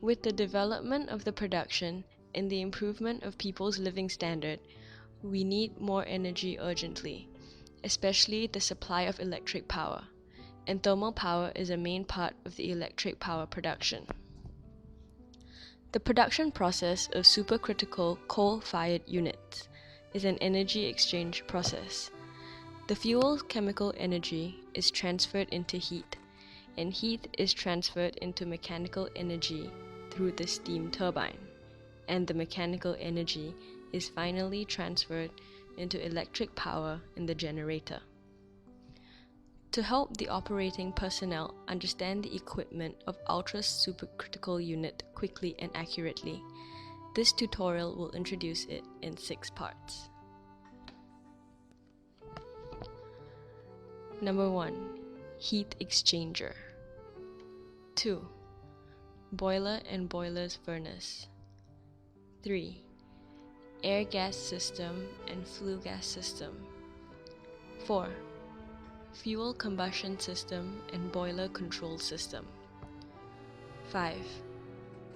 With the development of the production and the improvement of people's living standard, we need more energy urgently, especially the supply of electric power, and thermal power is a main part of the electric power production. The production process of supercritical coal-fired units is an energy exchange process. The fuel's chemical energy is transferred into heat, and heat is transferred into mechanical energy through the steam turbine, and the mechanical energy is finally transferred into electric power in the generator. To help the operating personnel understand the equipment of ultra-supercritical unit quickly and accurately, this tutorial will introduce it in 6 parts. Number 1. Heat exchanger. 2. Boiler and boiler's furnace. 3. Air gas system and flue gas system. 4. Fuel combustion system and boiler control system. 5.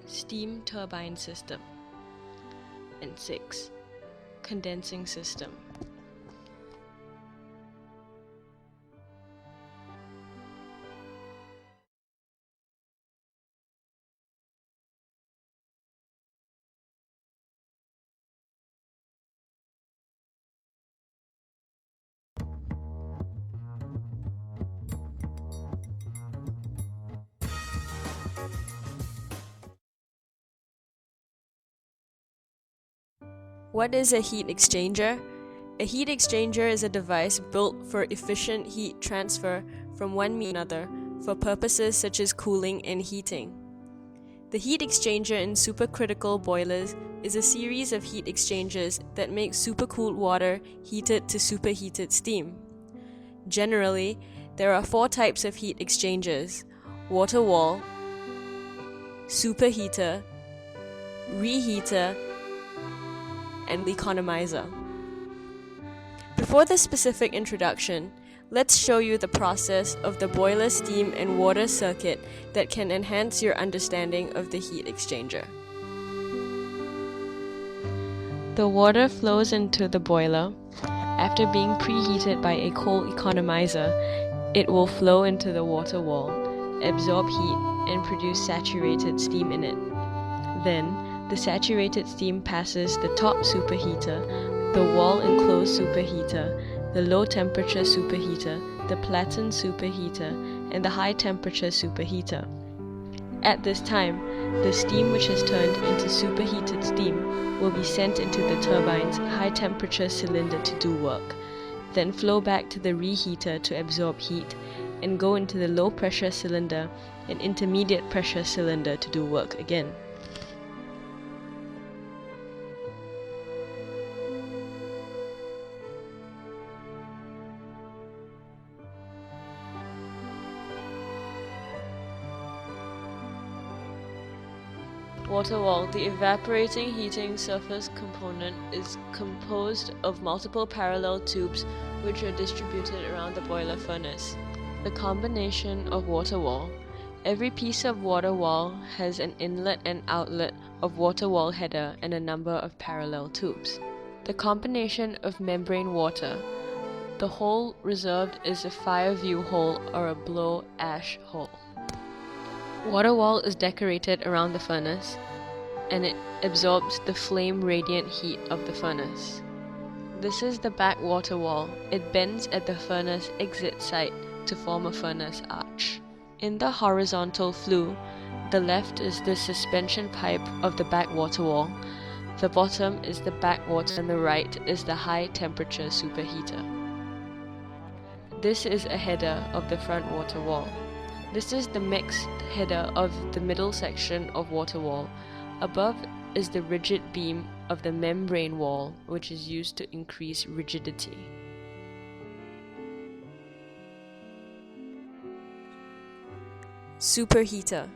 Steam turbine system. And 6. Condensing system. What is a heat exchanger? A heat exchanger is a device built for efficient heat transfer from one medium to another for purposes such as cooling and heating. The heat exchanger in supercritical boilers is a series of heat exchangers that make supercooled water heated to superheated steam. Generally, there are 4 types of heat exchangers: water wall, superheater, reheater, and economizer. Before the specific introduction, let's show you the process of the boiler steam and water circuit that can enhance your understanding of the heat exchanger. The water flows into the boiler. After being preheated by a coal economizer, it will flow into the water wall, absorb heat, and produce saturated steam in it. Then, the saturated steam passes the top superheater, the wall-enclosed superheater, the low-temperature superheater, the platen superheater, and the high-temperature superheater. At this time, the steam which has turned into superheated steam will be sent into the turbine's high-temperature cylinder to do work, then flow back to the reheater to absorb heat, and go into the low-pressure cylinder and intermediate pressure cylinder to do work again. Water wall. The evaporating heating surface component is composed of multiple parallel tubes which are distributed around the boiler furnace. The combination of water wall. Every piece of water wall has an inlet and outlet of water wall header and a number of parallel tubes. The combination of membrane water. The hole reserved is a fire view hole or a blow ash hole. Water wall is decorated around the furnace, and it absorbs the flame radiant heat of the furnace. This is the back water wall. It bends at the furnace exit site to form a furnace arch. In the horizontal flue, the left is the suspension pipe of the back water wall, the bottom is the back water, and the right is the high temperature superheater. This is a header of the front water wall. This is the mixed header of the middle section of water wall. Above is the rigid beam of the membrane wall, which is used to increase rigidity. Superheater.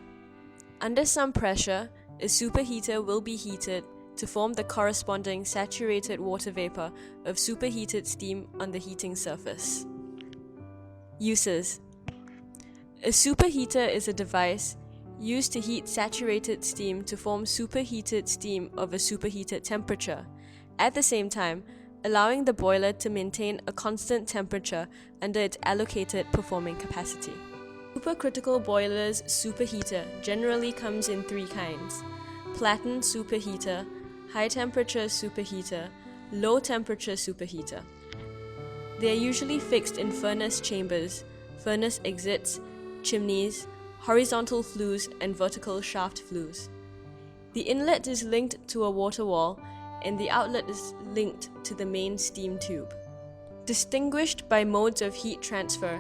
Under some pressure, a superheater will be heated to form the corresponding saturated water vapor of superheated steam on the heating surface. Uses. A superheater is a device used to heat saturated steam to form superheated steam of a superheated temperature, at the same time allowing the boiler to maintain a constant temperature under its allocated performing capacity. Supercritical boiler's superheater generally comes in three kinds: Platen superheater, high temperature superheater, low temperature superheater. They are usually fixed in furnace chambers, furnace exits, chimneys, horizontal flues, and vertical shaft flues. The inlet is linked to a water wall, and the outlet is linked to the main steam tube. Distinguished by modes of heat transfer,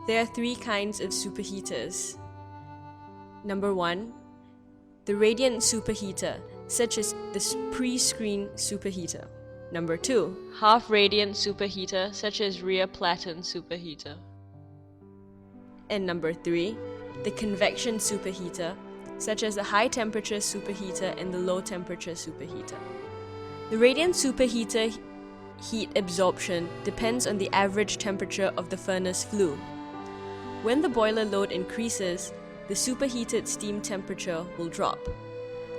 there are three kinds of superheaters. Number 1, the radiant superheater, such as the pre-screen superheater. Number 2, half-radiant superheater, such as rear Platen superheater. And number 3, the convection superheater, such as the high-temperature superheater and the low-temperature superheater. The radiant superheater heat absorption depends on the average temperature of the furnace flue. When the boiler load increases, the superheated steam temperature will drop.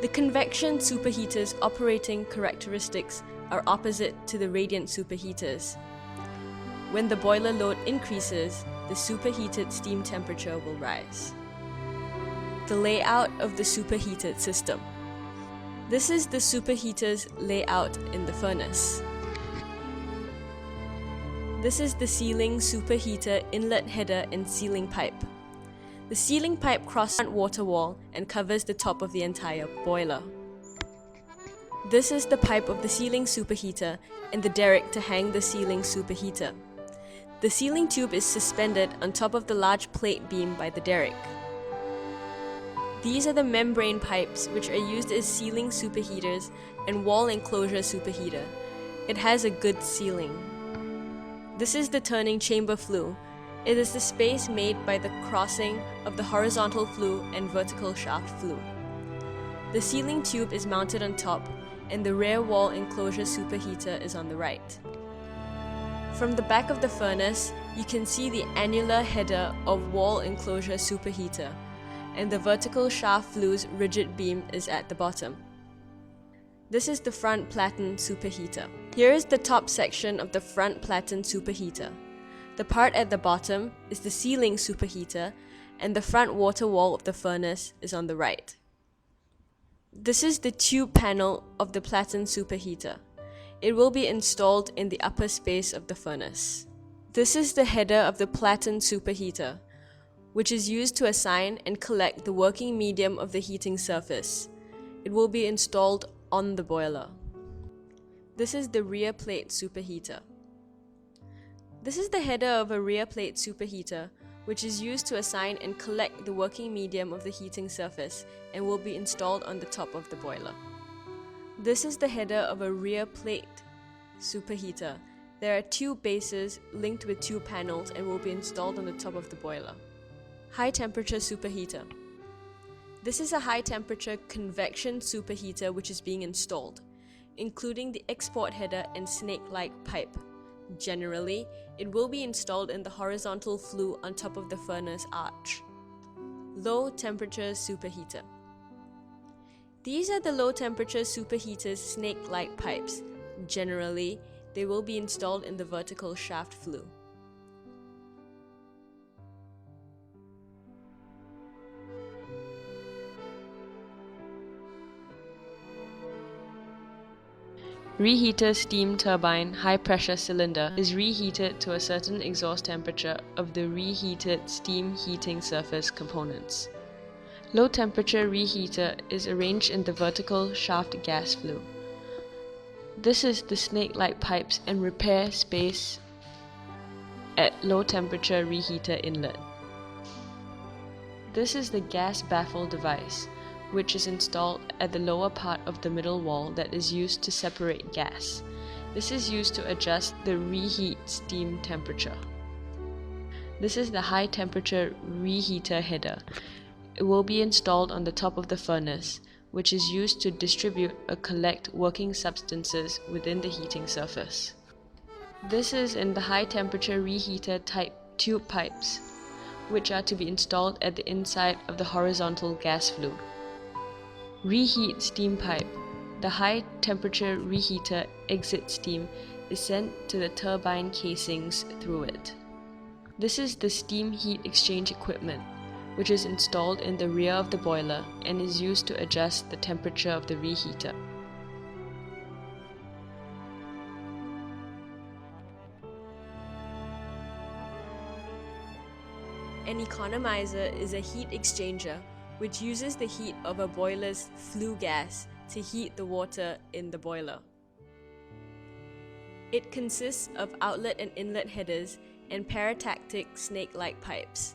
The convection superheater's operating characteristics are opposite to the radiant superheaters. When the boiler load increases, the superheated steam temperature will rise. The layout of the superheated system. This is the superheater's layout in the furnace. This is the sealing superheater inlet header and sealing pipe. The sealing pipe crosses the water wall and covers the top of the entire boiler. This is the pipe of the sealing superheater and the derrick to hang the sealing superheater. The sealing tube is suspended on top of the large plate beam by the derrick. These are the membrane pipes which are used as sealing superheaters and wall enclosure superheater. It has a good sealing. This is the turning chamber flue. It is the space made by the crossing of the horizontal flue and vertical shaft flue. The sealing tube is mounted on top, and the rear wall enclosure superheater is on the right. From the back of the furnace, you can see the annular header of wall enclosure superheater, and the vertical shaft flue's rigid beam is at the bottom. This is the front Platen superheater. Here is the top section of the front Platen superheater. The part at the bottom is the sealing superheater, and the front water wall of the furnace is on the right. This is the tube panel of the Platen superheater. It will be installed in the upper space of the furnace. This is the header of the Platen superheater, which is used to assign and collect the working medium of the heating surface. It will be installed on the boiler. This is the rear plate superheater. This is the header of a rear plate superheater, which is used to assign and collect the working medium of the heating surface and will be installed on the top of the boiler. This is the header of a rear plate superheater. There are two bases linked with two panels and will be installed on the top of the boiler. High temperature superheater. This is a high temperature convection superheater which is being installed, including the export header and snake-like pipe. Generally, it will be installed in the horizontal flue on top of the furnace arch. Low temperature superheater. These are the low temperature superheater's snake-like pipes. Generally, they will be installed in the vertical shaft flue. Reheater steam turbine high-pressure cylinder is reheated to a certain exhaust temperature of the reheated steam heating surface components. Low-temperature reheater is arranged in the vertical shaft gas flue. This is the snake-like pipes and repair space at low-temperature reheater inlet. This is the gas baffle device, which is installed at the lower part of the middle wall that is used to separate gas. This is used to adjust the reheat steam temperature. This is the high temperature reheater header. It will be installed on the top of the furnace, which is used to distribute or collect working substances within the heating surface. This is in the high temperature reheater type tube pipes, which are to be installed at the inside of the horizontal gas flue. Reheat steam pipe. The high temperature reheater exit steam is sent to the turbine casings through it. This is the steam heat exchange equipment, which is installed in the rear of the boiler and is used to adjust the temperature of the reheater. An economizer is a heat exchanger which uses the heat of a boiler's flue gas to heat the water in the boiler. It consists of outlet and inlet headers and paratactic snake-like pipes.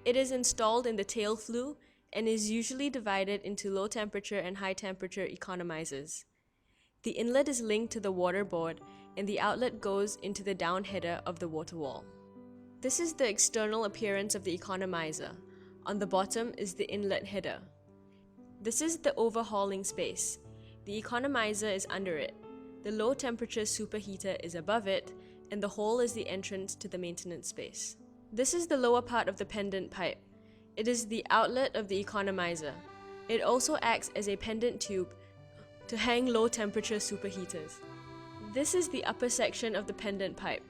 It is installed in the tail flue and is usually divided into low temperature and high temperature economizers. The inlet is linked to the water board and the outlet goes into the down header of the water wall. This is the external appearance of the economizer. On the bottom is the inlet header. This is the overhauling space. The economizer is under it. The low temperature superheater is above it, and the hole is the entrance to the maintenance space. This is the lower part of the pendant pipe. It is the outlet of the economizer. It also acts as a pendant tube to hang low temperature superheaters. This is the upper section of the pendant pipe.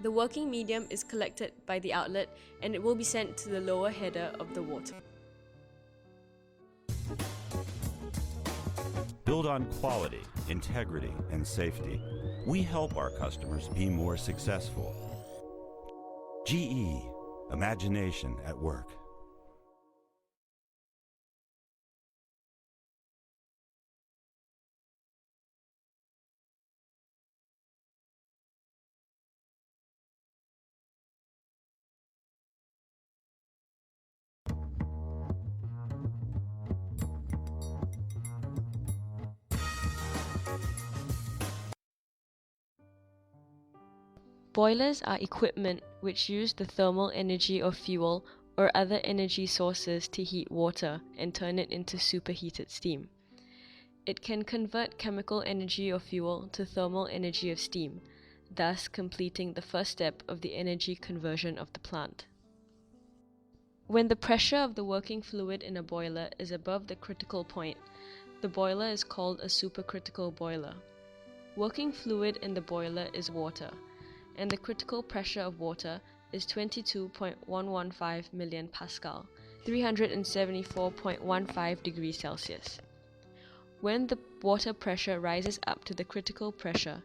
The working medium is collected by the outlet and it will be sent to the lower header of the water. Build on quality, integrity, and safety. We help our customers be more successful. GE, imagination at work. Boilers are equipment which use the thermal energy of fuel or other energy sources to heat water and turn it into superheated steam. It can convert chemical energy of fuel to thermal energy of steam, thus completing the first step of the energy conversion of the plant. When the pressure of the working fluid in a boiler is above the critical point, the boiler is called a supercritical boiler. Working fluid in the boiler is water, and the critical pressure of water is 22.115 million Pascal, 374.15 degrees Celsius. When the water pressure rises up to the critical pressure,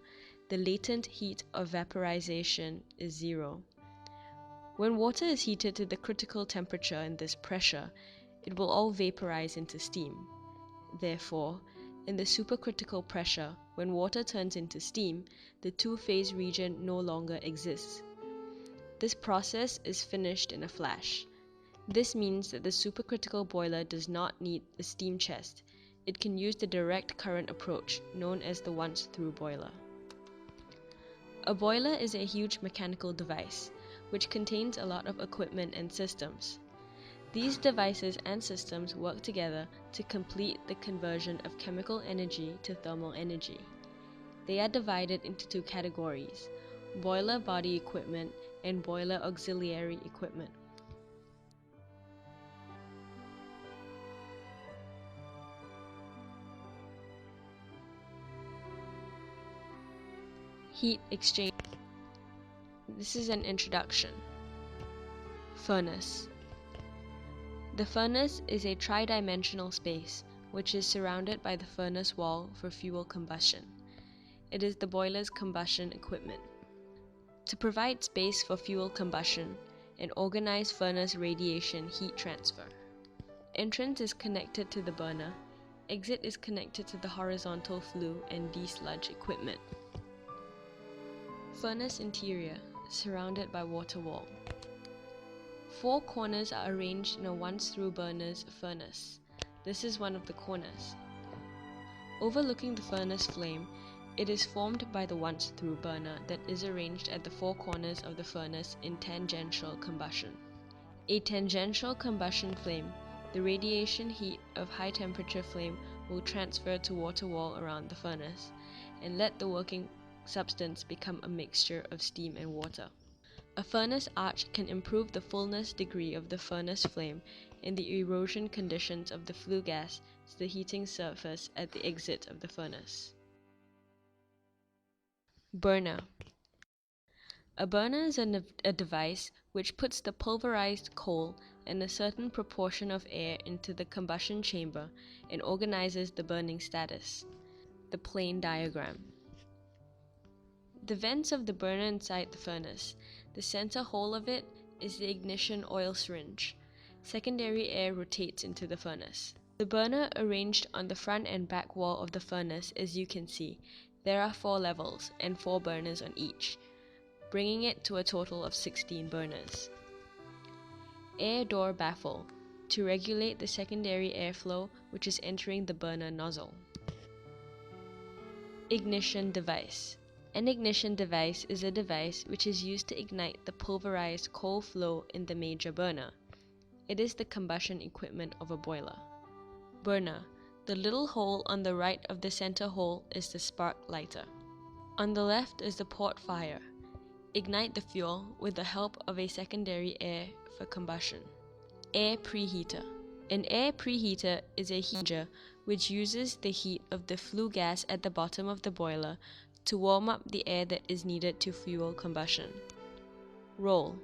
the latent heat of vaporization is zero. When water is heated to the critical temperature and this pressure, it will all vaporize into steam. Therefore, in the supercritical pressure, when water turns into steam, the two-phase region no longer exists. This process is finished in a flash. This means that the supercritical boiler does not need a steam chest. It can use the direct current approach, known as the once-through boiler. A boiler is a huge mechanical device, which contains a lot of equipment and systems. These devices and systems work together to complete the conversion of chemical energy to thermal energy. They are divided into two categories: boiler body equipment and boiler auxiliary equipment. Heat exchange. This is an introduction. Furnace. The furnace is a tridimensional space which is surrounded by the furnace wall for fuel combustion. It is the boiler's combustion equipment. To provide space for fuel combustion, an organized furnace radiation heat transfer. Entrance is connected to the burner. Exit is connected to the horizontal flue and desludge equipment. Furnace interior, surrounded by water wall. Four corners are arranged in a once-through burner's furnace. This is one of the corners. Overlooking the furnace flame, it is formed by the once-through burner that is arranged at the four corners of the furnace in tangential combustion. A tangential combustion flame, the radiation heat of high-temperature flame will transfer to water wall around the furnace and let the working substance become a mixture of steam and water. A furnace arch can improve the fullness degree of the furnace flame and the erosion conditions of the flue gas to the heating surface at the exit of the furnace. Burner. A burner is a device which puts the pulverized coal and a certain proportion of air into the combustion chamber and organizes the burning status. The plain diagram. The vents of the burner inside the furnace. The center hole of it is the ignition oil syringe. Secondary air rotates into the furnace. The burner arranged on the front and back wall of the furnace, as you can see. There are 4 levels and 4 burners on each, bringing it to a total of 16 burners. Air door baffle, to regulate the secondary airflow which is entering the burner nozzle. Ignition device. An ignition device is a device which is used to ignite the pulverized coal flow in the major burner. It is the combustion equipment of a boiler. Burner. The little hole on the right of the center hole is the spark lighter. On the left is the port fire. Ignite the fuel with the help of a secondary air for combustion. Air preheater. An air preheater is a heater which uses the heat of the flue gas at the bottom of the boiler to warm up the air that is needed to fuel combustion. Roll.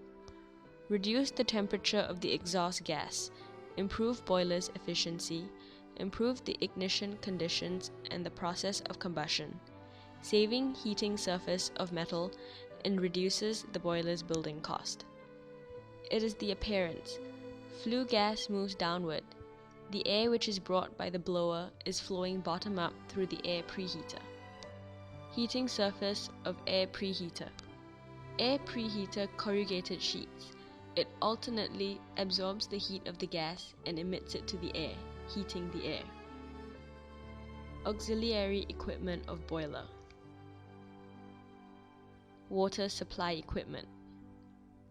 Reduce the temperature of the exhaust gas, improve boiler's efficiency, improve the ignition conditions and the process of combustion, saving heating surface of metal and reduces the boiler's building cost. It is the appearance. Flue gas moves downward. The air which is brought by the blower is flowing bottom up through the air preheater. Heating surface of air preheater. Air preheater corrugated sheets. It alternately absorbs the heat of the gas and emits it to the air, heating the air. Auxiliary equipment of boiler. Water supply equipment.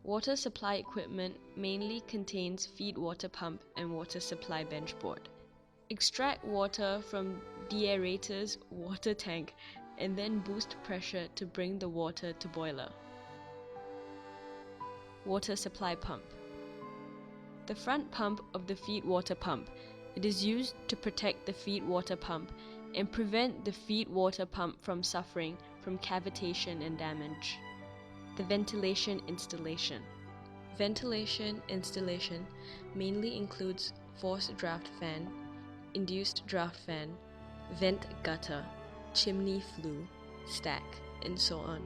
Water supply equipment mainly contains feed water pump and water supply benchboard. Extract water from deaerator's water tank and then boost pressure to bring the water to boiler. Water supply pump. The front pump of the feed water pump. It is used to protect the feed water pump and prevent the feed water pump from suffering from cavitation and damage. The ventilation installation. Ventilation installation mainly includes forced draft fan, induced draft fan, vent gutter, chimney flue, stack, and so on.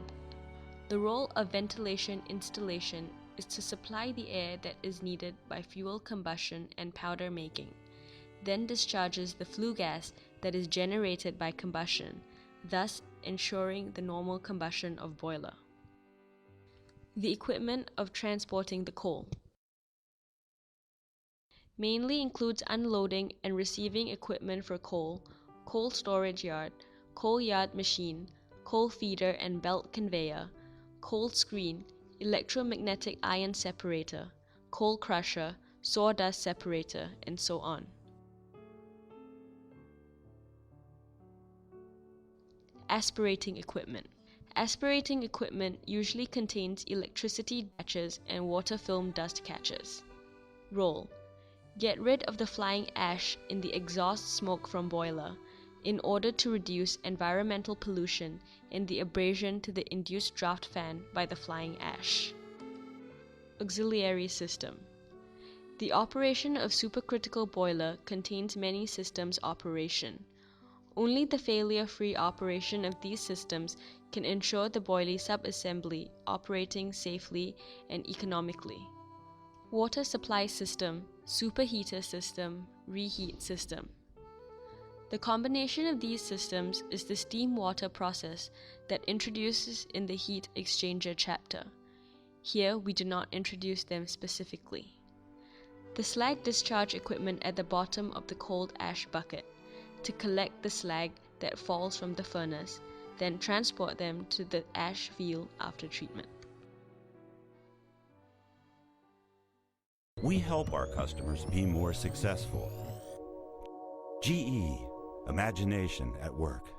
The role of ventilation installation is to supply the air that is needed by fuel combustion and powder making, then discharges the flue gas that is generated by combustion, thus ensuring the normal combustion of boiler. The equipment of transporting the coal mainly includes unloading and receiving equipment for coal, coal storage yard, coal yard machine, coal feeder and belt conveyor, coal screen, electromagnetic ion separator, coal crusher, sawdust separator, and so on. Aspirating equipment. Aspirating equipment usually contains electricity catchers and water film dust catchers. Roll. Get rid of the flying ash in the exhaust smoke from boiler in order to reduce environmental pollution and the abrasion to the induced draft fan by the flying ash. Auxiliary system. The operation of supercritical boiler contains many systems operation. Only the failure-free operation of these systems can ensure the boiler subassembly operating safely and economically. Water supply system, superheater system, reheat system. The combination of these systems is the steam water process that introduces in the heat exchanger chapter. Here we do not introduce them specifically. The slag discharge equipment at the bottom of the cold ash bucket to collect the slag that falls from the furnace, then transport them to the ash field after treatment. We help our customers be more successful. GE, imagination at work.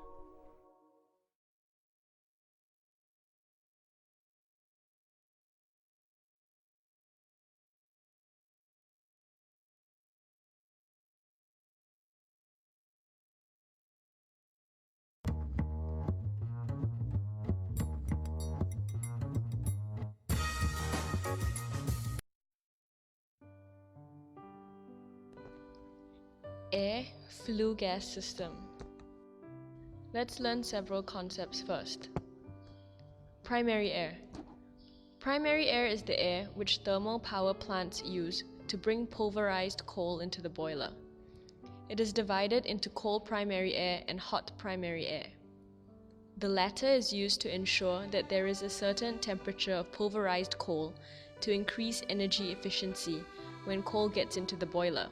Air flue gas system. Let's learn several concepts first. Primary air. Primary air is the air which thermal power plants use to bring pulverized coal into the boiler. It is divided into cold primary air and hot primary air. The latter is used to ensure that there is a certain temperature of pulverized coal to increase energy efficiency when coal gets into the boiler,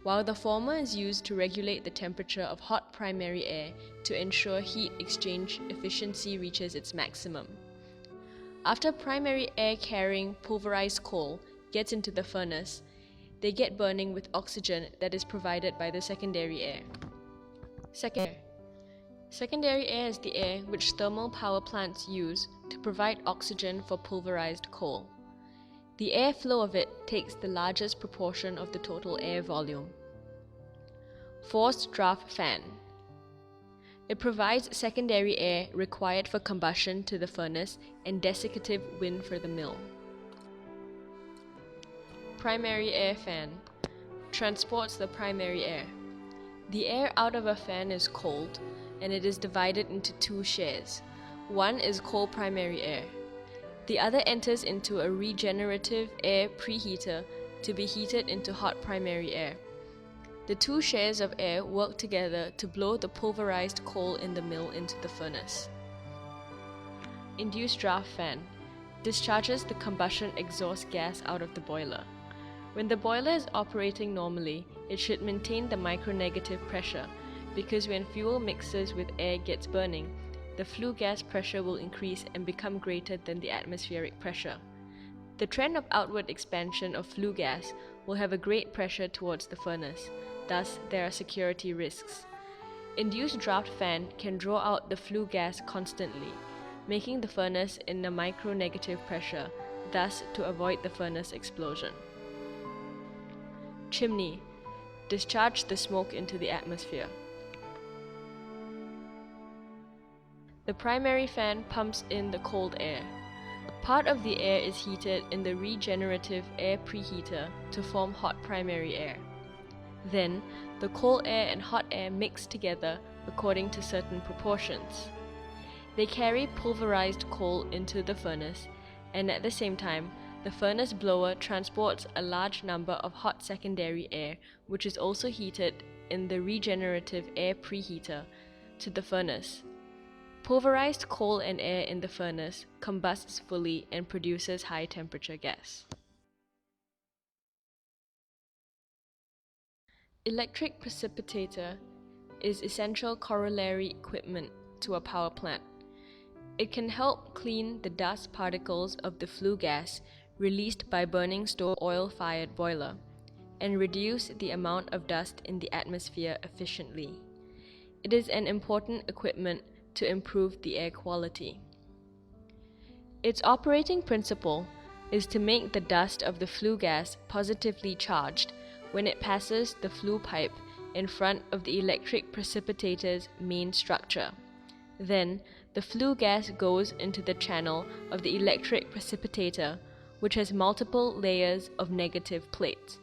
while the former is used to regulate the temperature of hot primary air to ensure heat exchange efficiency reaches its maximum. After primary air carrying pulverized coal gets into the furnace, they get burning with oxygen that is provided by the secondary air. Secondary air is the air which thermal power plants use to provide oxygen for pulverized coal. The airflow of it takes the largest proportion of the total air volume. Forced draft fan. It provides secondary air required for combustion to the furnace and desiccative wind for the mill. Primary air fan transports the primary air. The air out of a fan is cold, and it is divided into two shares. One is cold primary air. The other enters into a regenerative air preheater to be heated into hot primary air. The two shares of air work together to blow the pulverized coal in the mill into the furnace. Induced draft fan discharges the combustion exhaust gas out of the boiler. When the boiler is operating normally, it should maintain the micronegative pressure, because when fuel mixes with air gets burning, the flue gas pressure will increase and become greater than the atmospheric pressure. The trend of outward expansion of flue gas will have a great pressure towards the furnace, thus there are security risks. Induced draft fan can draw out the flue gas constantly, making the furnace in a micronegative pressure, thus to avoid the furnace explosion. Chimney discharge the smoke into the atmosphere. The primary fan pumps in the cold air. Part of the air is heated in the regenerative air preheater to form hot primary air. Then, the cold air and hot air mix together according to certain proportions. They carry pulverized coal into the furnace, and at the same time, the furnace blower transports a large number of hot secondary air, which is also heated in the regenerative air preheater, to the furnace. Pulverized coal and air in the furnace combusts fully and produces high temperature gas. Electric precipitator is essential corollary equipment to a power plant. It can help clean the dust particles of the flue gas released by burning stove oil-fired boiler and reduce the amount of dust in the atmosphere efficiently. It is an important equipment to improve the air quality. Its operating principle is to make the dust of the flue gas positively charged when it passes the flue pipe in front of the electric precipitator's main structure. Then, the flue gas goes into the channel of the electric precipitator, which has multiple layers of negative plates.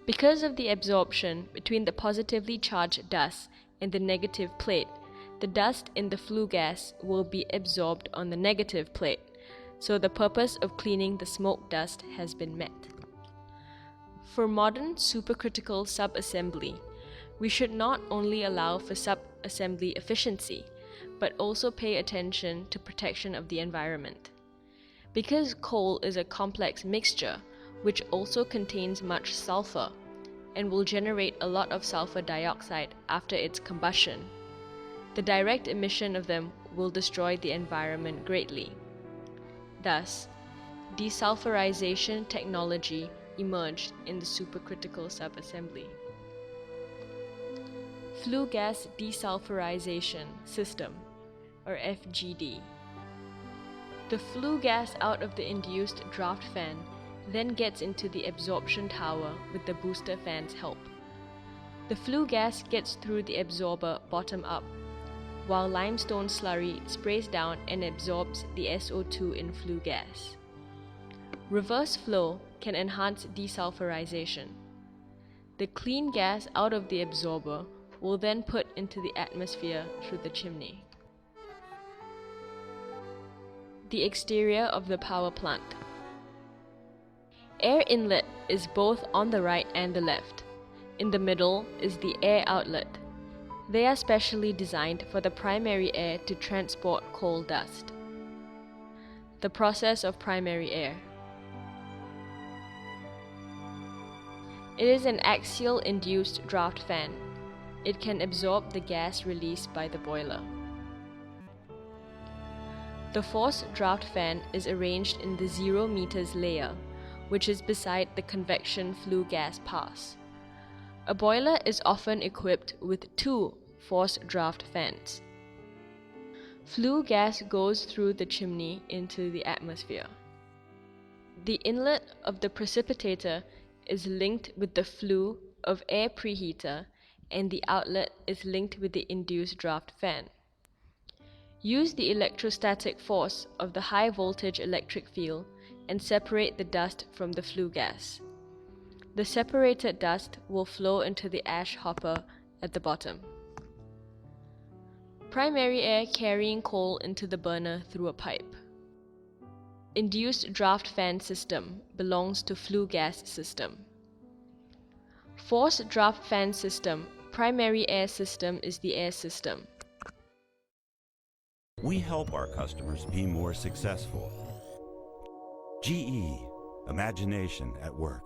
Because of the absorption between the positively charged dust and the negative plate, the dust in the flue gas will be absorbed on the negative plate, so the purpose of cleaning the smoke dust has been met. For modern supercritical subassembly, we should not only allow for subassembly efficiency, but also pay attention to protection of the environment. Because coal is a complex mixture, which also contains much sulfur, and will generate a lot of sulfur dioxide after its combustion, the direct emission of them will destroy the environment greatly. Thus, desulfurization technology emerged in the supercritical subassembly. Flue gas desulfurization system, or FGD. The flue gas out of the induced draft fan then gets into the absorption tower with the booster fan's help. The flue gas gets through the absorber bottom up, while limestone slurry sprays down and absorbs the SO2 in flue gas. Reverse flow can enhance desulfurization. The clean gas out of the absorber will then put into the atmosphere through the chimney. The exterior of the power plant. Air inlet is both on the right and the left. In the middle is the air outlet. They are specially designed for the primary air to transport coal dust. The process of primary air. It is an axial induced draft fan. It can absorb the gas released by the boiler. The forced draft fan is arranged in the 0 meters layer, which is beside the convection flue gas pass. A boiler is often equipped with 2 forced draft fans. Flue gas goes through the chimney into the atmosphere. The inlet of the precipitator is linked with the flue of air preheater, and the outlet is linked with the induced draft fan. Use the electrostatic force of the high voltage electric field and separate the dust from the flue gas. The separated dust will flow into the ash hopper at the bottom. Primary air carrying coal into the burner through a pipe. Induced draft fan system belongs to flue gas system. Forced draft fan system, primary air system is the air system. We help our customers be more successful. GE, imagination at work.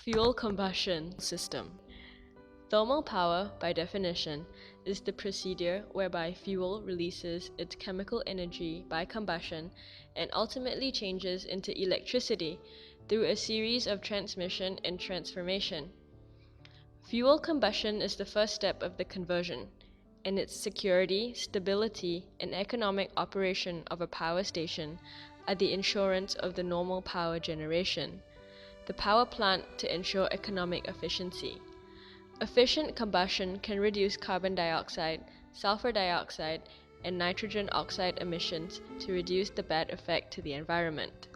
Fuel combustion system. Thermal power, by definition, is the procedure whereby fuel releases its chemical energy by combustion and ultimately changes into electricity through a series of transmission and transformation. Fuel combustion is the first step of the conversion, and its security, stability, and economic operation of a power station are the insurance of the normal power generation. The power plant to ensure economic efficiency. Efficient combustion can reduce carbon dioxide, sulfur dioxide, and nitrogen oxide emissions to reduce the bad effect to the environment.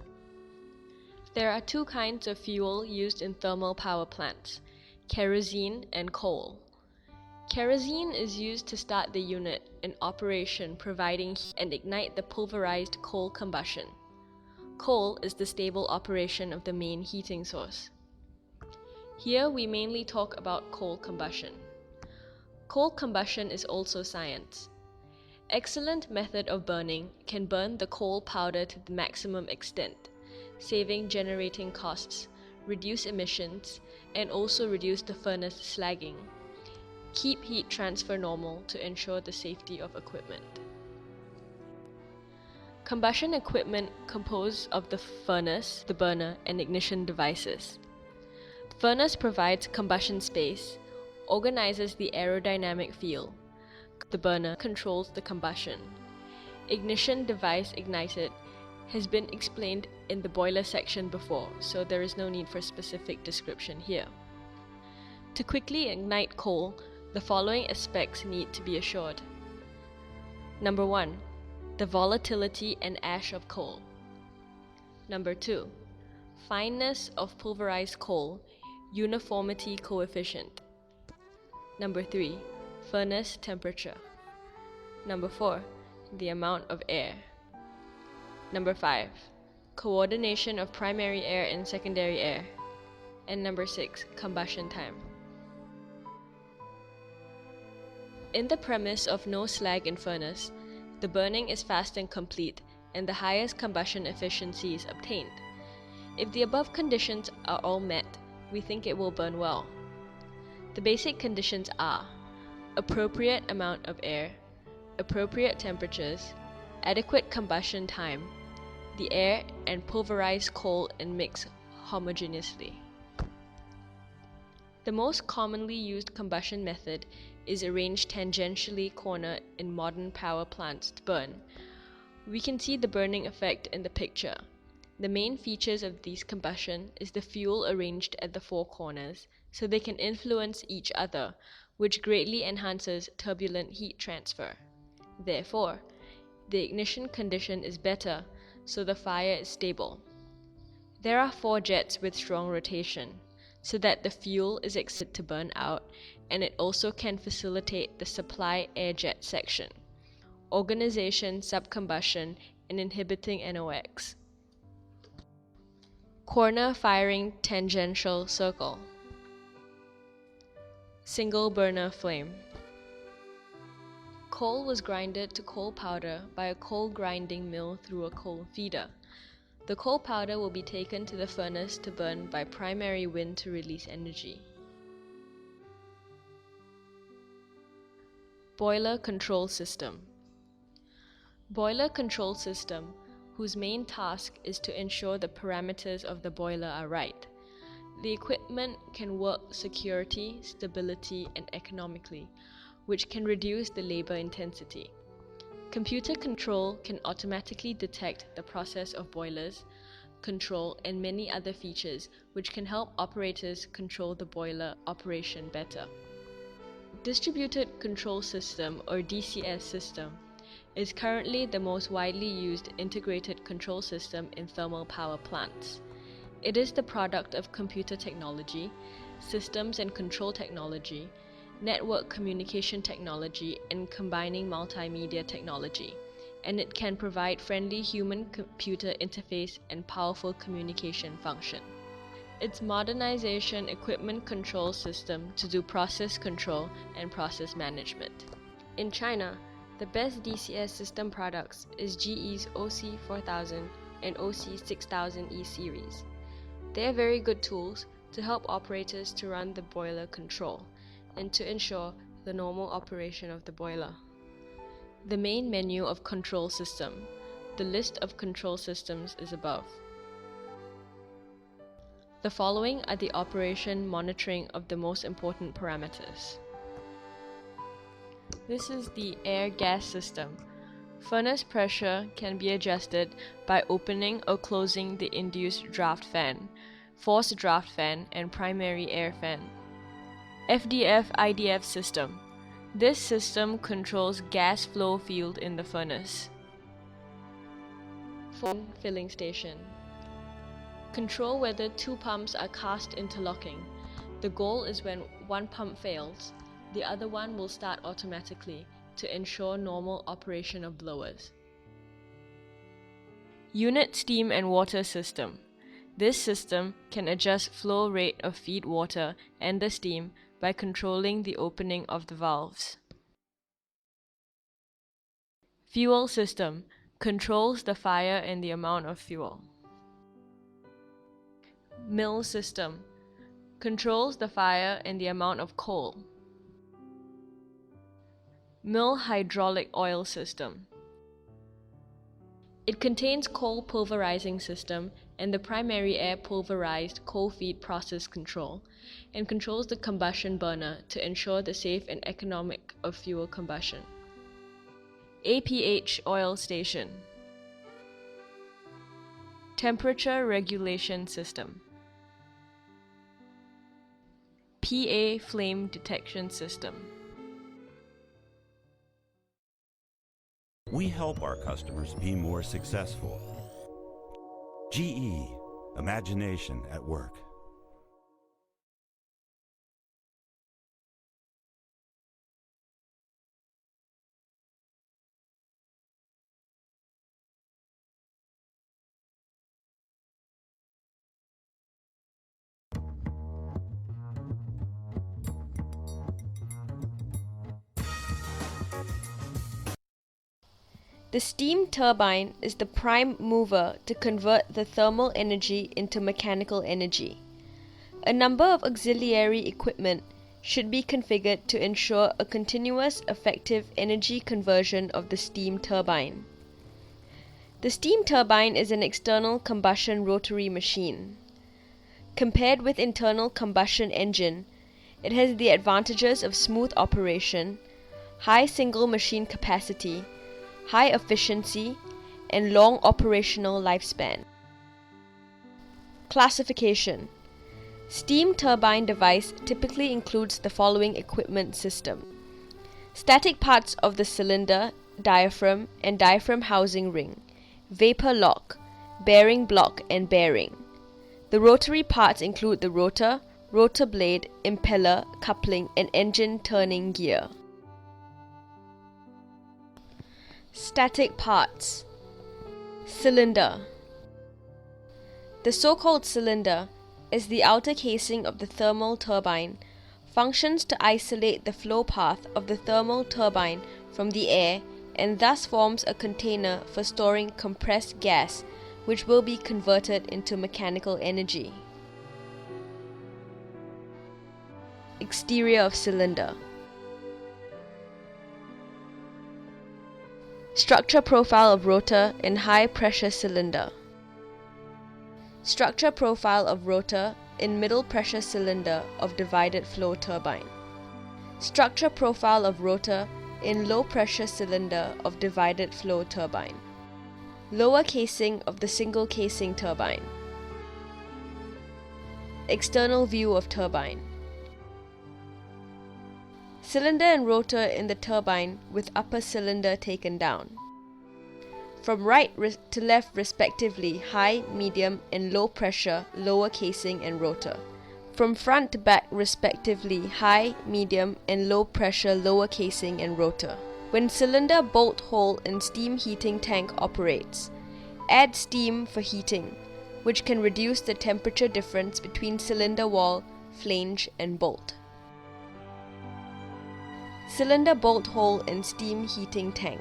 There are 2 kinds of fuel used in thermal power plants: kerosene and coal. Kerosene is used to start the unit in operation, providing heat and ignite the pulverized coal combustion. Coal is the stable operation of the main heating source. Here we mainly talk about coal combustion. Coal combustion is also science. Excellent method of burning can burn the coal powder to the maximum extent, saving generating costs, reduce emissions, and also reduce the furnace slagging. Keep heat transfer normal to ensure the safety of equipment. Combustion equipment composed of the furnace, the burner, and ignition devices. The furnace provides combustion space, organizes the aerodynamic field. The burner controls the combustion. Ignition device ignited has been explained in the boiler section before, so there is no need for specific description here. To quickly ignite coal, the following aspects need to be assured. Number 1. The volatility and ash of coal. Number 2. Fineness of pulverized coal, uniformity coefficient. Number 3. Furnace temperature. Number 4. The amount of air. Number 5. Coordination of primary air and secondary air. And number 6. Combustion time. In the premise of no slag in furnace, the burning is fast and complete, and the highest combustion efficiency is obtained. If the above conditions are all met, we think it will burn well. The basic conditions are appropriate amount of air, appropriate temperatures, adequate combustion time, the air and pulverized coal and mix homogeneously. The most commonly used combustion method is arranged tangentially corner in modern power plants to burn. We can see the burning effect in the picture. The main features of these combustion is the fuel arranged at the four corners, so they can influence each other, which greatly enhances turbulent heat transfer. Therefore, the ignition condition is better, so the fire is stable. There are four jets with strong rotation, so that the fuel is expected to burn out, and it also can facilitate the supply air jet section, organization, subcombustion, and inhibiting NOx. Corner firing tangential circle. Single burner flame. Coal was grinded to coal powder by a coal grinding mill through a coal feeder. The coal powder will be taken to the furnace to burn by primary wind to release energy. Boiler control system. Boiler control system, whose main task is to ensure the parameters of the boiler are right. The equipment can work security, stability, and economically, which can reduce the labor intensity. Computer control can automatically detect the process of boilers, control, and many other features which can help operators control the boiler operation better. Distributed Control System, or DCS system, is currently the most widely used integrated control system in thermal power plants. It is the product of computer technology, systems and control technology, network communication technology, and combining multimedia technology, and it can provide friendly human-computer interface and powerful communication function. Its modernization equipment control system to do process control and process management. In China, the best DCS system products is GE's OC4000 and OC6000E series. They are very good tools to help operators to run the boiler control and to ensure the normal operation of the boiler. The main menu of control system. The list of control systems is above. The following are the operation monitoring of the most important parameters. This is the air-gas system. Furnace pressure can be adjusted by opening or closing the induced draft fan, forced draft fan, and primary air fan. FDF-IDF system. This system controls gas flow field in the furnace. Filling station. Control whether two pumps are cast interlocking. The goal is when one pump fails, the other one will start automatically to ensure normal operation of blowers. Unit steam and water system. This system can adjust flow rate of feed water and the steam by controlling the opening of the valves. Fuel system controls the fire and the amount of fuel. Mill system controls the fire and the amount of coal. Mill hydraulic oil system. It contains coal pulverizing system and the primary air pulverized coal feed process control, and controls the combustion burner to ensure the safe and economic of fuel combustion. APH oil station. Temperature regulation system. PA flame detection system. We help our customers be more successful. GE, imagination at work. The steam turbine is the prime mover to convert the thermal energy into mechanical energy. A number of auxiliary equipment should be configured to ensure a continuous, effective energy conversion of the steam turbine. The steam turbine is an external combustion rotary machine. Compared with internal combustion engine, it has the advantages of smooth operation, high single machine capacity, high efficiency, and long operational lifespan. Classification. Steam turbine device typically includes the following equipment system: static parts of the cylinder, diaphragm and diaphragm housing ring, vapor lock, bearing block and bearing. The rotary parts include the rotor, rotor blade, impeller, coupling and engine turning gear. Static parts. Cylinder. The so-called cylinder is the outer casing of the thermal turbine, functions to isolate the flow path of the thermal turbine from the air and thus forms a container for storing compressed gas which will be converted into mechanical energy. Exterior of cylinder. Structure profile of rotor in high pressure cylinder. Structure profile of rotor in middle pressure cylinder of divided flow turbine. Structure profile of rotor in low pressure cylinder of divided flow turbine. Lower casing of the single casing turbine. External view of turbine. Cylinder and rotor in the turbine with upper cylinder taken down. From right to left respectively, high, medium and low pressure, lower casing and rotor. From front to back respectively, high, medium and low pressure, lower casing and rotor. When cylinder, bolt hole and steam heating tank operates, add steam for heating, which can reduce the temperature difference between cylinder wall, flange and bolt. Cylinder, bolt hole and steam heating tank.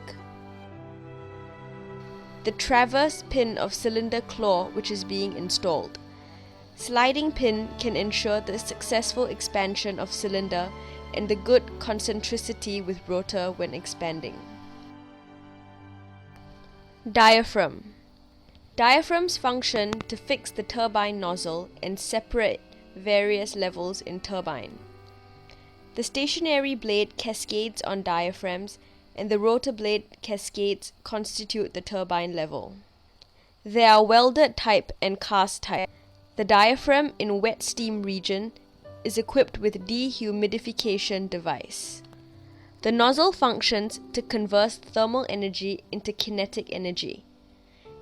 The traverse pin of cylinder claw which is being installed. Sliding pin can ensure the successful expansion of cylinder and the good concentricity with rotor when expanding. Diaphragm. Diaphragms function to fix the turbine nozzle and separate various levels in turbine. The stationary blade cascades on diaphragms and the rotor blade cascades constitute the turbine level. There are welded type and cast type. The diaphragm in wet steam region is equipped with dehumidification device. The nozzle functions to convert thermal energy into kinetic energy.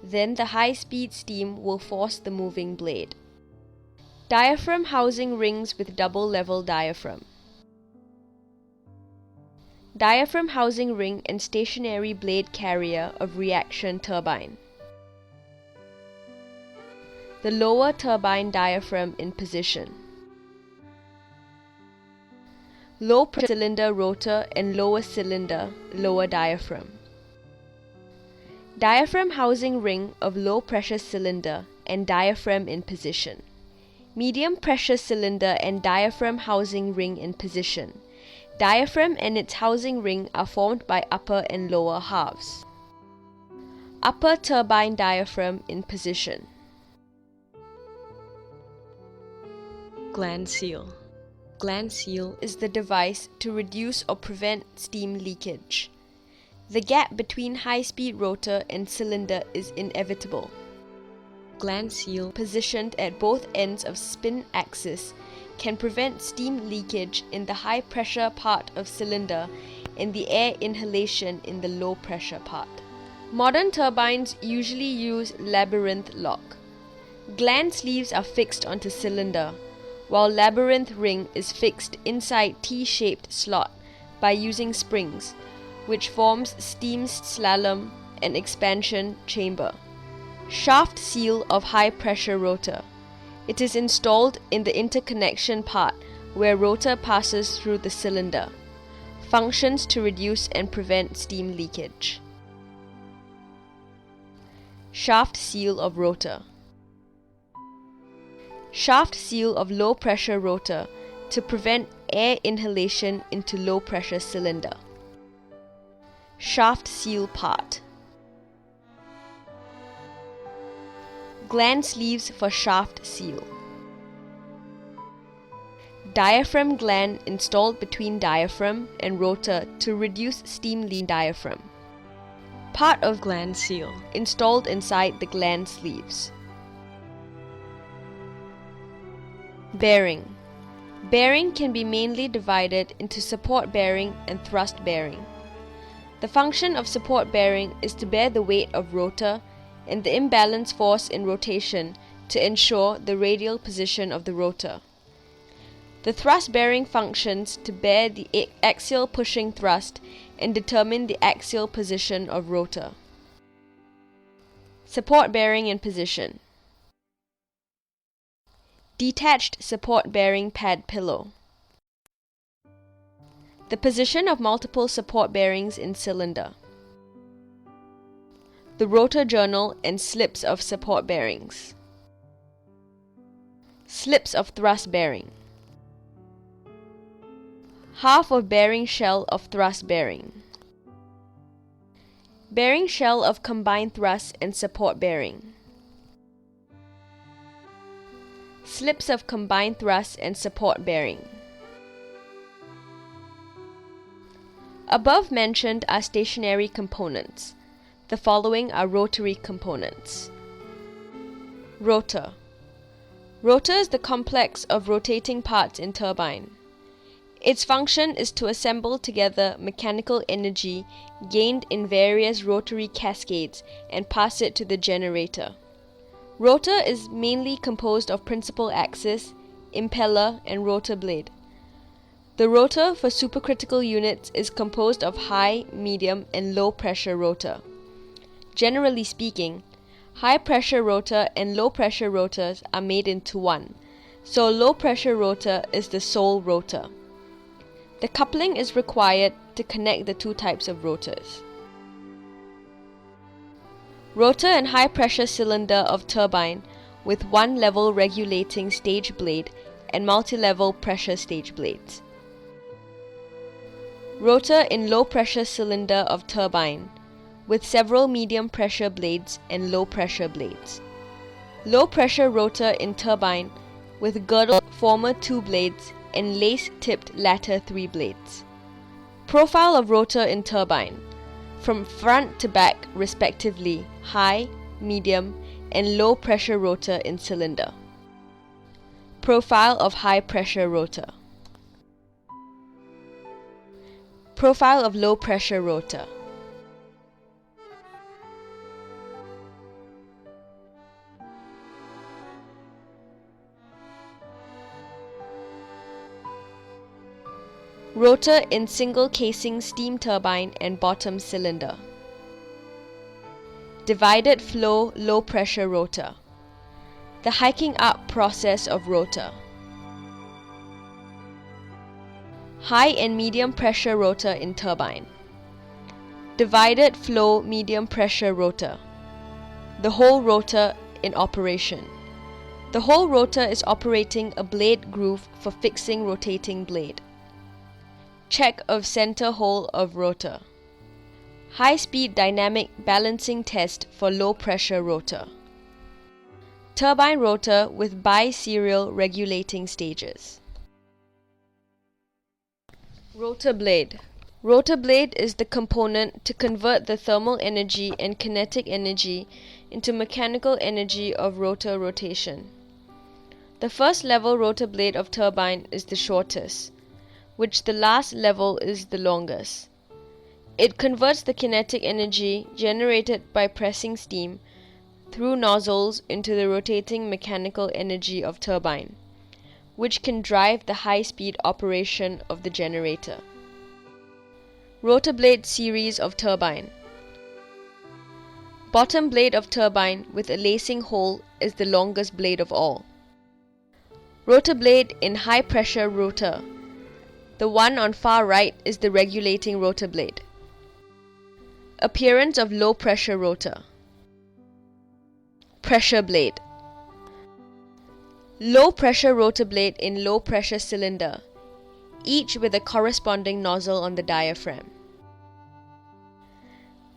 Then the high-speed steam will force the moving blade. Diaphragm housing rings with double-level diaphragm. Diaphragm housing ring and stationary blade carrier of reaction turbine. The lower turbine diaphragm in position. Low pressure cylinder rotor and lower cylinder, lower diaphragm. Diaphragm housing ring of low pressure cylinder and diaphragm in position. Medium pressure cylinder and diaphragm housing ring in position. Diaphragm and its housing ring are formed by upper and lower halves. Upper turbine diaphragm in position. Gland seal. Gland seal is the device to reduce or prevent steam leakage. The gap between high-speed rotor and cylinder is inevitable. Gland seal, positioned at both ends of spin axis, can prevent steam leakage in the high-pressure part of cylinder and the air inhalation in the low-pressure part. Modern turbines usually use labyrinth lock. Gland sleeves are fixed onto cylinder, while labyrinth ring is fixed inside T-shaped slot by using springs, which forms steam slalom and expansion chamber. Shaft seal of high-pressure rotor. It is installed in the interconnection part where rotor passes through the cylinder. Functions to reduce and prevent steam leakage. Shaft seal of rotor. Shaft seal of low pressure rotor to prevent air inhalation into low pressure cylinder. Shaft seal part. Gland sleeves for shaft seal. Diaphragm gland installed between diaphragm and rotor to reduce steam leak diaphragm. Part of gland seal, installed inside the gland sleeves. Bearing. Bearing can be mainly divided into support bearing and thrust bearing. The function of support bearing is to bear the weight of rotor and the imbalance force in rotation to ensure the radial position of the rotor. The thrust bearing functions to bear the axial pushing thrust and determine the axial position of rotor. Support bearing in position. Detached support bearing pad pillow. The position of multiple support bearings in cylinder. The rotor journal and slips of support bearings. Slips of thrust bearing. Half of bearing shell of thrust bearing. Bearing shell of combined thrust and support bearing. Slips of combined thrust and support bearing. Above mentioned are stationary components. The following are rotary components. Rotor. Rotor is the complex of rotating parts in turbine. Its function is to assemble together mechanical energy gained in various rotary cascades and pass it to the generator. Rotor is mainly composed of principal axis, impeller, and rotor blade. The rotor for supercritical units is composed of high, medium, and low pressure rotor. Generally speaking, high pressure rotor and low pressure rotors are made into one, so low pressure rotor is the sole rotor. The coupling is required to connect the two types of rotors. Rotor and high pressure cylinder of turbine with one level regulating stage blade and multi-level pressure stage blades. Rotor in low pressure cylinder of turbine with several medium pressure blades and low pressure blades. Low pressure rotor in turbine with girdle former 2 blades and lace-tipped latter 3 blades. Profile of rotor in turbine, from front to back respectively, high, medium, and low pressure rotor in cylinder. Profile of high pressure rotor. Profile of low pressure rotor. Rotor in single casing steam turbine and bottom cylinder. Divided flow low pressure rotor. The hiking up process of rotor. High and medium pressure rotor in turbine. Divided flow medium pressure rotor. The whole rotor in operation. The whole rotor is operating a blade groove for fixing rotating blade. Check of center hole of rotor. High-speed dynamic balancing test for low-pressure rotor. Turbine rotor with bi-serial regulating stages. Rotor blade. Rotor blade is the component to convert the thermal energy and kinetic energy into mechanical energy of rotor rotation. The first level rotor blade of turbine is the shortest, which the last level is the longest. It converts the kinetic energy generated by pressing steam through nozzles into the rotating mechanical energy of turbine, which can drive the high-speed operation of the generator. Rotor blade series of turbine. Bottom blade of turbine with a lacing hole is the longest blade of all. Rotor blade in high pressure rotor. The one on far right is the regulating rotor blade. Appearance of low pressure rotor. Pressure blade. Low pressure rotor blade in low pressure cylinder, each with a corresponding nozzle on the diaphragm.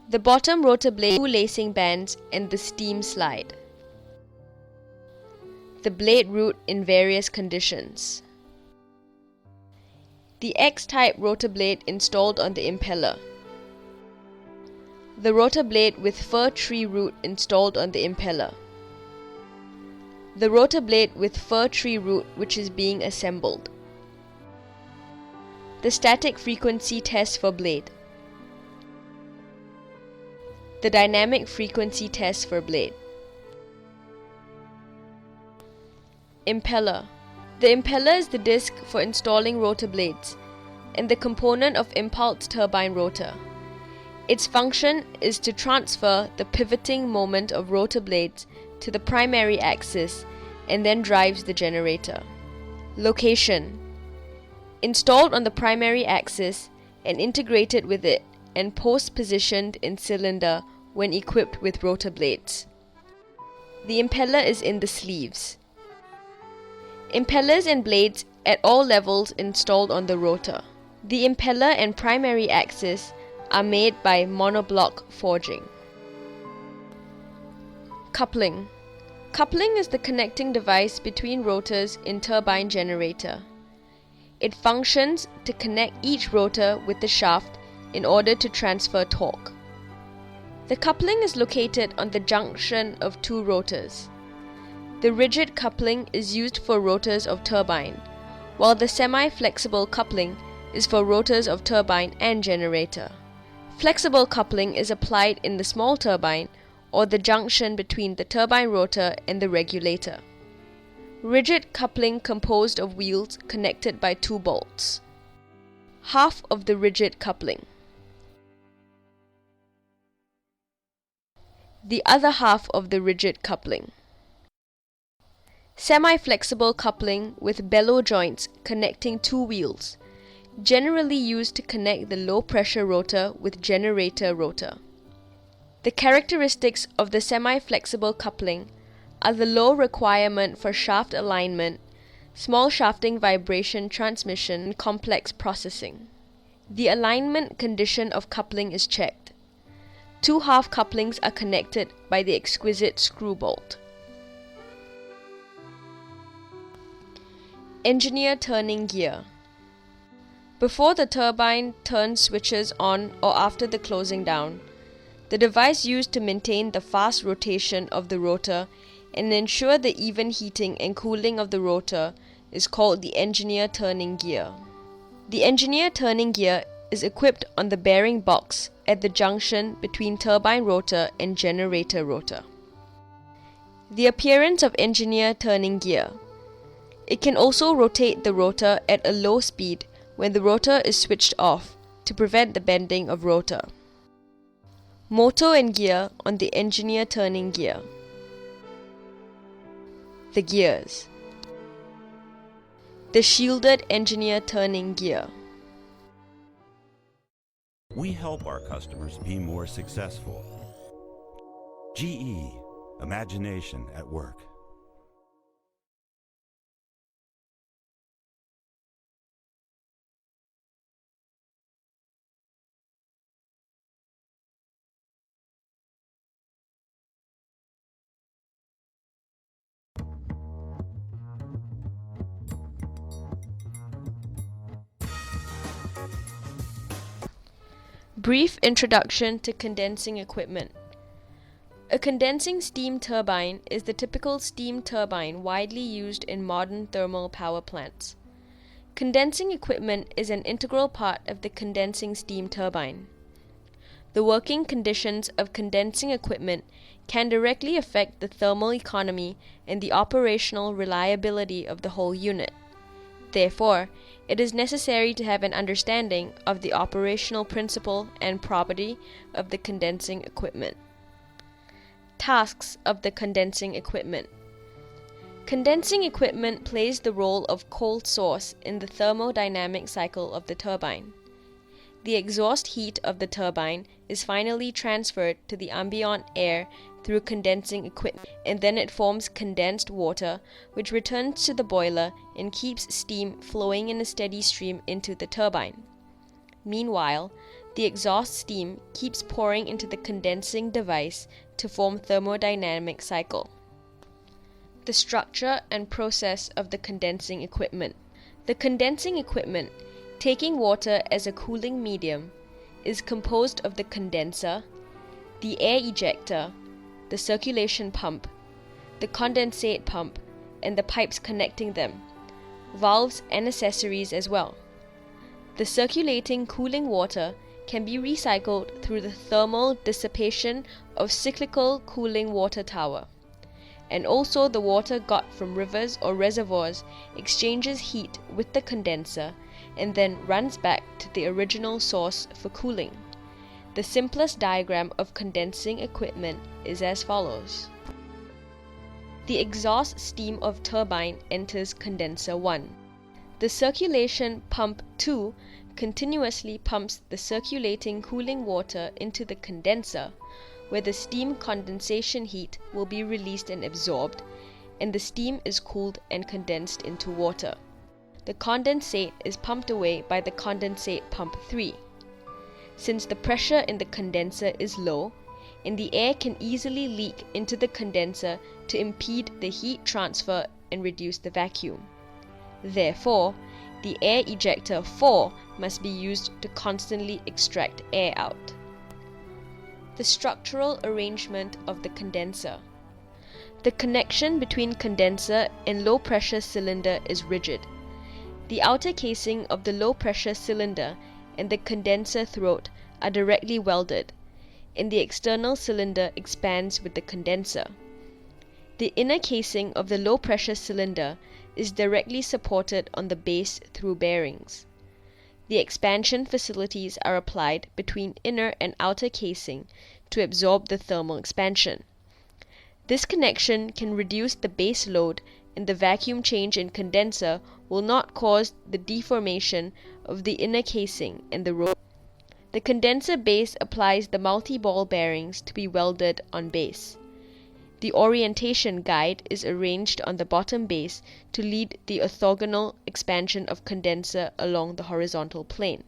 The bottom rotor blade 2 lacing bands and the steam slide. The blade route in various conditions. The X-type rotor blade installed on the impeller. The rotor blade with fir tree root installed on the impeller. The rotor blade with fir tree root which is being assembled. The static frequency test for blade. The dynamic frequency test for blade. Impeller. The impeller is the disc for installing rotor blades and the component of impulse turbine rotor. Its function is to transfer the pivoting moment of rotor blades to the primary axis and then drives the generator. Location. Installed on the primary axis and integrated with it and post-positioned in cylinder when equipped with rotor blades. The impeller is in the sleeves. Impellers and blades at all levels installed on the rotor. The impeller and primary axis are made by monoblock forging. Coupling. Coupling is the connecting device between rotors in turbine generator. It functions to connect each rotor with the shaft in order to transfer torque. The coupling is located on the junction of two rotors. The rigid coupling is used for rotors of turbine, while the semi-flexible coupling is for rotors of turbine and generator. Flexible coupling is applied in the small turbine or the junction between the turbine rotor and the regulator. Rigid coupling composed of wheels connected by two bolts. Half of the rigid coupling. The other half of the rigid coupling. Semi-flexible coupling with bellow joints connecting two wheels, generally used to connect the low-pressure rotor with generator rotor. The characteristics of the semi-flexible coupling are the low requirement for shaft alignment, small shafting vibration transmission, and complex processing. The alignment condition of coupling is checked. Two half couplings are connected by the exquisite screw bolt. Engineer turning gear. Before the turbine turn switches on or after the closing down, the device used to maintain the fast rotation of the rotor and ensure the even heating and cooling of the rotor is called the engineer turning gear. The engineer turning gear is equipped on the bearing box at the junction between turbine rotor and generator rotor. The appearance of engineer turning gear. It can also rotate the rotor at a low speed when the rotor is switched off to prevent the bending of rotor. Motor and gear on the engineer turning gear. The gears. The shielded engineer turning gear. We help our customers be more successful. GE, imagination at work. Brief introduction to condensing equipment. A condensing steam turbine is the typical steam turbine widely used in modern thermal power plants. Condensing equipment is an integral part of the condensing steam turbine. The working conditions of condensing equipment can directly affect the thermal economy and the operational reliability of the whole unit. Therefore, it is necessary to have an understanding of the operational principle and property of the condensing equipment. Tasks of the condensing equipment. Condensing equipment plays the role of cold source in the thermodynamic cycle of the turbine. The exhaust heat of the turbine is finally transferred to the ambient air through condensing equipment, and then it forms condensed water, which returns to the boiler and keeps steam flowing in a steady stream into the turbine. Meanwhile, the exhaust steam keeps pouring into the condensing device to form thermodynamic cycle. The structure and process of the condensing equipment. The condensing equipment, taking water as a cooling medium, is composed of the condenser, the air ejector, the circulation pump, the condensate pump, and the pipes connecting them, valves and accessories as well. The circulating cooling water can be recycled through the thermal dissipation of cyclical cooling water tower. And also the water got from rivers or reservoirs exchanges heat with the condenser and then runs back to the original source for cooling. The simplest diagram of condensing equipment is as follows. The exhaust steam of turbine enters condenser 1. The circulation pump 2 continuously pumps the circulating cooling water into the condenser, where the steam condensation heat will be released and absorbed, and the steam is cooled and condensed into water. The condensate is pumped away by the condensate pump 3. Since the pressure in the condenser is low, and the air can easily leak into the condenser to impede the heat transfer and reduce the vacuum. Therefore, the air ejector 4 must be used to constantly extract air out. The structural arrangement of the condenser. The connection between condenser and low pressure cylinder is rigid. The outer casing of the low pressure cylinder and the condenser throat are directly welded, and the external cylinder expands with the condenser. The inner casing of the low pressure cylinder is directly supported on the base through bearings. The expansion facilities are applied between inner and outer casing to absorb the thermal expansion. This connection can reduce the base load, and the vacuum change in condenser will not cause the deformation of the inner casing and the rotor. The condenser base applies the multi-ball bearings to be welded on base. The orientation guide is arranged on the bottom base to lead the orthogonal expansion of condenser along the horizontal plane.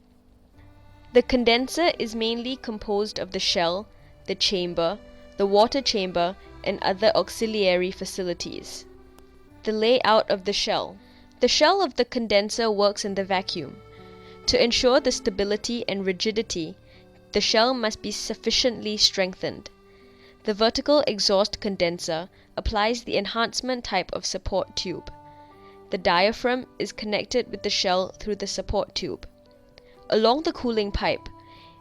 The condenser is mainly composed of the shell, the chamber, the water chamber, and other auxiliary facilities. The layout of the shell. The shell of the condenser works in the vacuum. To ensure the stability and rigidity, the shell must be sufficiently strengthened. The vertical exhaust condenser applies the enhancement type of support tube. The diaphragm is connected with the shell through the support tube. Along the cooling pipe,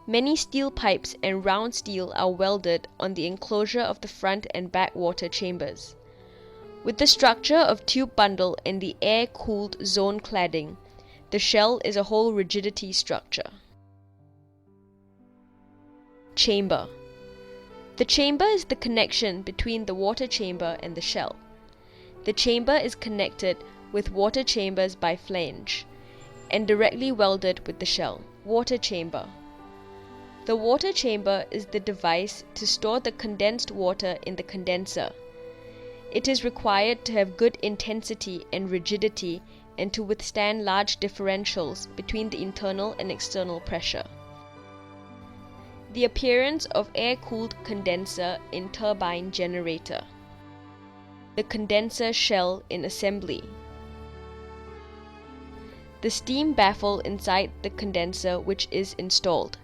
many steel pipes and round steel are welded on the enclosure of the front and back water chambers. With the structure of tube bundle and the air-cooled zone cladding, the shell is a whole rigidity structure. Chamber. The chamber is the connection between the water chamber and the shell. The chamber is connected with water chambers by flange and directly welded with the shell. Water chamber. The water chamber is the device to store the condensed water in the condenser. It is required to have good intensity and rigidity and to withstand large differentials between the internal and external pressure. The appearance of air-cooled condenser in turbine generator. The condenser shell in assembly. The steam baffle inside the condenser which is installed.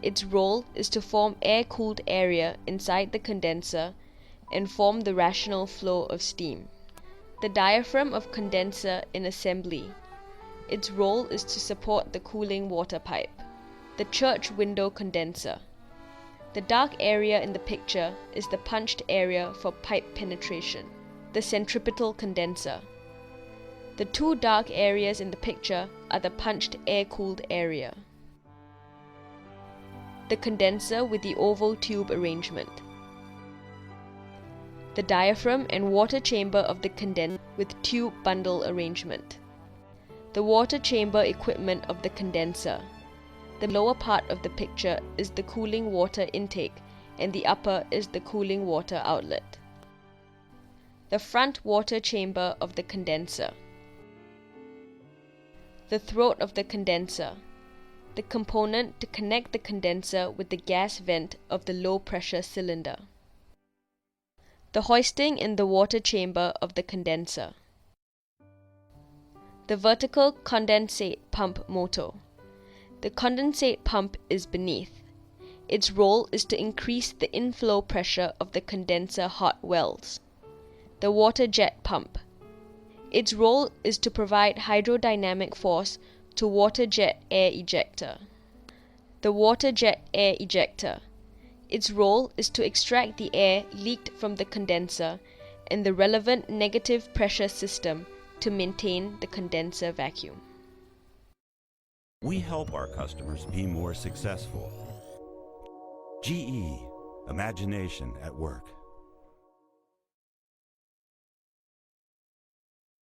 Its role is to form air-cooled area inside the condenser and form the rational flow of steam. The diaphragm of condenser in assembly. Its role is to support the cooling water pipe. The church window condenser. The dark area in the picture is the punched area for pipe penetration. The centripetal condenser. The two dark areas in the picture are the punched air-cooled area. The condenser with the oval tube arrangement. The diaphragm and water chamber of the condenser with tube bundle arrangement. The water chamber equipment of the condenser. The lower part of the picture is the cooling water intake and the upper is the cooling water outlet. The front water chamber of the condenser. The throat of the condenser. The component to connect the condenser with the gas vent of the low pressure cylinder. The hoisting in the water chamber of the condenser. The vertical condensate pump motor. The condensate pump is beneath. Its role is to increase the inflow pressure of the condenser hot wells. The water jet pump. Its role is to provide hydrodynamic force to water jet air ejector. The water jet air ejector. Its role is to extract the air leaked from the condenser and the relevant negative pressure system to maintain the condenser vacuum. We help our customers be more successful. GE, imagination at work.